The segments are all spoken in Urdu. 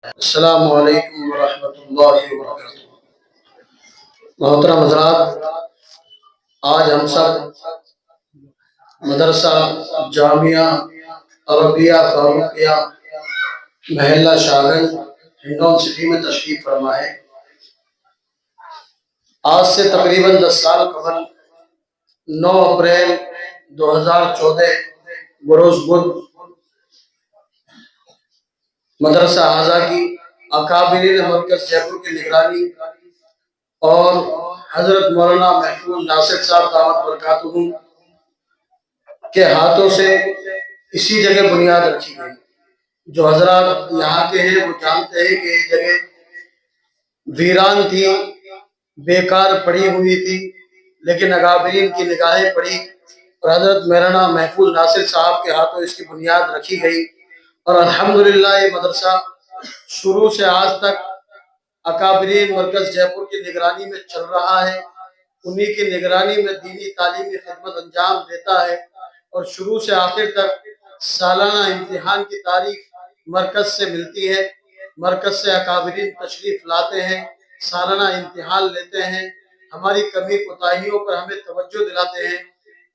السلام علیکم ورحمۃ اللہ وبرکاتہ۔ محترم حضرات، آج ہم سب مدرسہ جامعہ عربیہ فاروقیہ محلہ شاگن ہنڈون سٹی میں تشریف فرما ہے۔ آج سے تقریباً 10 سال قبل 9 اپریل 2014 بروز بدھ مدرسہ اعظہ کی اکابرین مرکز جے پور کی نگرانی اور حضرت مولانا محفوظ ناصر صاحب دامت برکاتہ کے ہاتھوں سے اسی جگہ بنیاد رکھی گئی۔ جو حضرات یہاں کے ہیں وہ جانتے ہیں کہ یہ جگہ ویران تھی، بیکار پڑی ہوئی تھی، لیکن اکابرین کی نگاہیں پڑی اور حضرت مولانا محفوظ ناصر صاحب کے ہاتھوں اس کی بنیاد رکھی گئی، اور الحمدللہ یہ مدرسہ شروع سے آج تک اکابرین مرکز جے پور کی نگرانی میں چل رہا ہے۔ انہی کی نگرانی میں دینی تعلیمی خدمت انجام دیتا ہے، اور شروع سے آخر تک سالانہ امتحان کی تاریخ مرکز سے ملتی ہے۔ مرکز سے اکابرین تشریف لاتے ہیں، سالانہ امتحان لیتے ہیں، ہماری کمی کوتاہیوں پر ہمیں توجہ دلاتے ہیں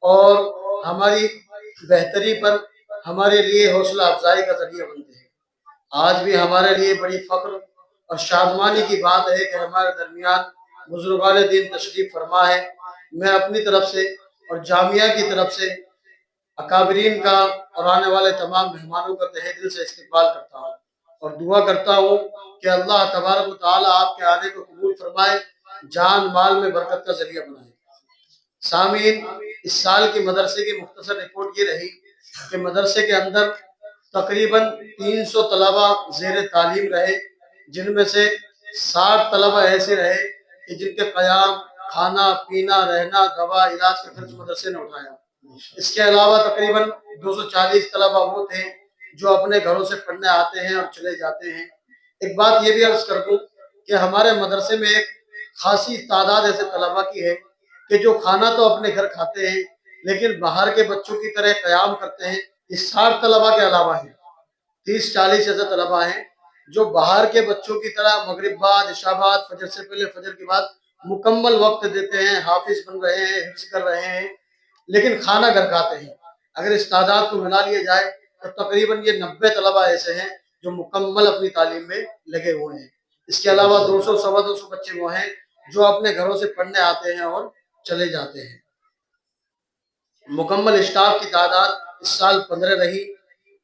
اور ہماری بہتری پر ہمارے لیے حوصلہ افزائی کا ذریعہ بنتے ہیں۔ آج بھی ہمارے لیے بڑی فخر اور شادمانی کی بات ہے کہ ہمارے درمیان بزرگان دین تشریف فرما ہے۔ میں اپنی طرف سے اور جامعہ کی طرف سے اکابرین کا اور آنے والے تمام مہمانوں کا تہہ دل سے استقبال کرتا ہوں اور دعا کرتا ہوں کہ اللہ تبارک و تعالی آپ کے آنے کو قبول فرمائے، جان مال میں برکت کا ذریعہ بنائے۔ سامعین، اس سال کی مدرسے کی مختصر رپورٹ یہ رہی کہ مدرسے کے اندر تقریباً 300 طلبہ زیر تعلیم رہے، جن میں سے 60 طلبہ ایسے رہے کہ جن کے قیام، کھانا پینا، رہنا، دوا، علاج کا خرچ مدرسے نے اٹھایا۔ اس کے علاوہ تقریباً 240 طلبہ وہ تھے جو اپنے گھروں سے پڑھنے آتے ہیں اور چلے جاتے ہیں۔ ایک بات یہ بھی عرض کر دوں کہ ہمارے مدرسے میں ایک خاصی تعداد ایسے طلبہ کی ہے کہ جو کھانا تو اپنے گھر کھاتے ہیں لیکن باہر کے بچوں کی طرح قیام کرتے ہیں۔ اس 60 طلبہ کے علاوہ ہیں 30-40 ایسے طلبہ ہیں جو باہر کے بچوں کی طرح مغرب بعد، عشاء بعد، فجر سے پہلے، فجر کے بعد مکمل وقت دیتے ہیں، حافظ بن رہے ہیں، حفظ کر رہے ہیں، لیکن کھانا گھر کھاتے ہیں۔ اگر اس تعداد کو ملا لیا جائے تو تقریباً یہ 90 طلبہ ایسے ہیں جو مکمل اپنی تعلیم میں لگے ہوئے ہیں۔ اس کے علاوہ 200 سوا 200 بچے وہ ہیں جو اپنے گھروں سے پڑھنے آتے ہیں اور چلے جاتے ہیں۔ مکمل اسٹاف کی تعداد اس سال 15 رہی۔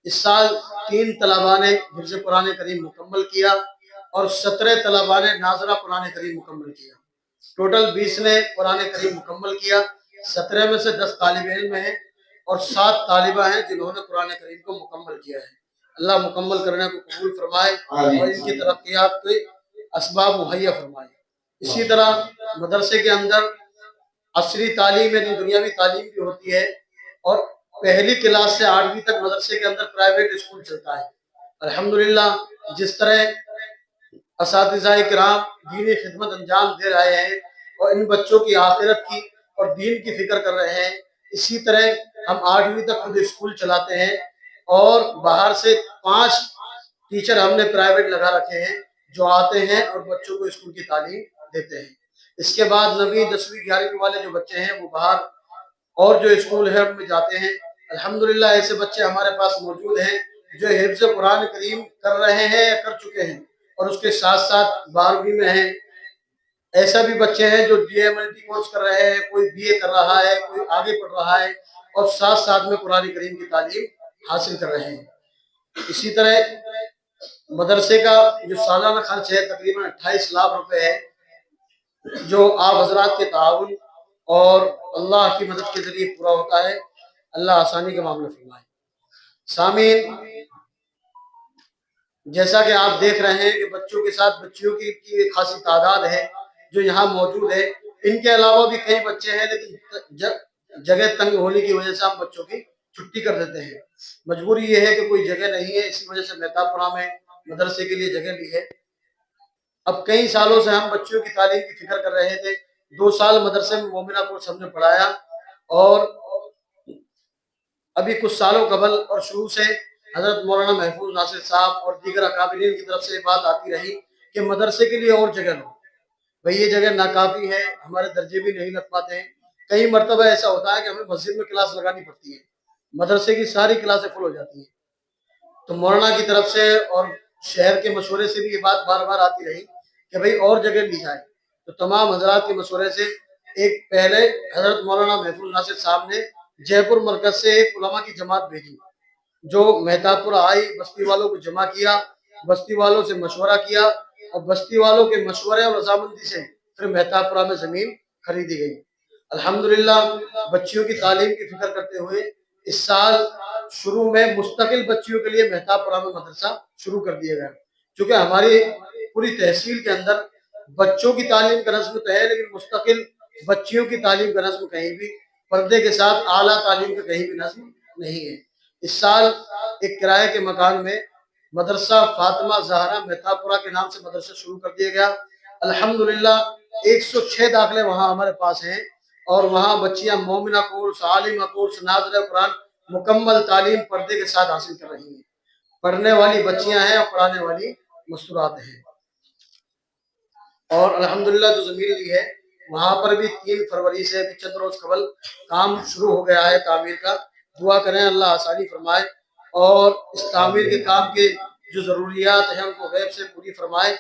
اس سال 3 طلباء نے حفظ قرآن کریم مکمل کیا اور 17 طلباء نے ناظرہ قرآن کریم مکمل کیا۔ ٹوٹل 20 نے قرآن کریم مکمل کیا۔ 17 میں سے 10 طالب علم ہیں اور 7 طالبہ ہیں جنہوں نے قرآن کریم کو مکمل کیا ہے۔ اللہ مکمل کرنے کو قبول فرمائے اور ان کی ترقیات کے اسباب مہیا فرمائے۔ اسی طرح مدرسے کے اندر عصری تعلیم یعنی دنیاوی تعلیم بھی ہوتی ہے، اور پہلی کلاس سے 8ویں تک مدرسے کے اندر پرائیویٹ اسکول چلتا ہے۔ الحمدللہ جس طرح اساتذہ کرام دینی خدمت انجام دے رہے ہیں اور ان بچوں کی آخرت کی اور دین کی فکر کر رہے ہیں، اسی طرح ہم 8ویں تک خود اسکول چلاتے ہیں اور باہر سے 5 ٹیچر ہم نے پرائیویٹ لگا رکھے ہیں جو آتے ہیں اور بچوں کو اسکول کی تعلیم دیتے ہیں۔ اس کے بعد 9ویں 10ویں 11ویں والے جو بچے ہیں وہ باہر اور جو اسکول ہے ان میں جاتے ہیں۔ الحمدللہ ایسے بچے ہمارے پاس موجود ہیں جو حفظ قرآن کریم کر رہے ہیں یا کر چکے ہیں اور اس کے ساتھ ساتھ 12ویں میں ہیں۔ ایسا بھی بچے ہیں جو D M L T course کر رہے ہیں، کوئی بی اے کر رہا ہے، کوئی آگے پڑھ رہا ہے اور ساتھ ساتھ میں قرآن کریم کی تعلیم حاصل کر رہے ہیں۔ اسی طرح مدرسے کا جو سالانہ خرچ ہے تقریباً 28 لاکھ روپے ہے، جو آپ حضرات کے تعاون اور اللہ کی مدد کے ذریعے پورا ہوتا ہے۔ اللہ آسانی کا معاملہ فرمائے۔ سامعین، جیسا کہ آپ دیکھ رہے ہیں کہ بچوں کے ساتھ بچیوں کی ایک خاصی تعداد ہے جو یہاں موجود ہے۔ ان کے علاوہ بھی کئی بچے ہیں لیکن جگہ تنگ ہونے کی وجہ سے ہم بچوں کی چھٹی کر دیتے ہیں۔ مجبوری یہ ہے کہ کوئی جگہ نہیں ہے، اسی وجہ سے مہتاب پورہ میں مدرسے کے لیے جگہ لی ہے۔ اب کئی سالوں سے ہم بچوں کی تعلیم کی فکر کر رہے تھے۔ 2 سال مدرسے میں مومنہ کورس ہم نے پڑھایا اور ابھی کچھ سالوں قبل اور شروع سے حضرت مولانا محفوظ ناصر صاحب اور دیگر اکابرین کی طرف سے یہ بات آتی رہی کہ مدرسے کے لیے اور جگہ لو، بھئی یہ جگہ ناکافی ہے، ہمارے درجے بھی نہیں لگ پاتے ہیں۔ کئی مرتبہ ایسا ہوتا ہے کہ ہمیں مسجد میں کلاس لگانی پڑتی ہے، مدرسے کی ساری کلاسیں فل ہو جاتی ہیں۔ تو مولانا کی طرف سے اور شہر کے مشورے سے بھی یہ بات بار بار آتی رہی کہ بھئی اور جگہ لی جائے۔ تو تمام حضرات کے مشورے سے ایک پہلے حضرت مولانا محفوظ ناصر صاحب نے جے پور مرکز سے ایک علماء کی جماعت بھیجی، جو مہتاب پورہ آئی، بستی والوں کو جمع کیا، بستی والوں سے مشورہ کیا، اور بستی والوں کے مشورے اور رضامندی سے پھر مہتاب پورہ میں زمین خریدی گئی۔ الحمدللہ بچیوں کی تعلیم کی فکر کرتے ہوئے اس سال شروع میں مستقل بچیوں کے لیے مہتاب پورہ میں مدرسہ شروع کر دیا گیا، چونکہ ہماری پوری تحصیل کے اندر بچوں کی تعلیم کا نظم تو ہے، لیکن مستقل بچیوں کی تعلیم کا نظم کہیں بھی، پردے کے ساتھ اعلیٰ تعلیم کا کہیں بھی نظم نہیں ہے۔ اس سال ایک کرائے کے مکان میں مدرسہ فاطمہ زہرا مہتاب پورہ کے نام سے مدرسہ شروع کر دیا گیا۔ الحمدللہ 106 داخلے وہاں ہمارے پاس ہیں، اور وہاں بچیاں مومنہ کورس، عالمہ کورس، ناظرہ قرآن مکمل تعلیم پردے کے ساتھ حاصل کر رہی ہیں۔ پڑھنے والی بچیاں ہیں اور پڑھانے والی مستورات ہیں۔ اور الحمدللہ جو زمین لی ہے وہاں پر بھی 3 فروری سے بھی چند روز قبل کام شروع ہو گیا ہے تعمیر کا۔ دعا کریں اللہ آسانی فرمائے اور اس تعمیر کے کام کے جو ضروریات ہیں ان کو غیب سے پوری فرمائے۔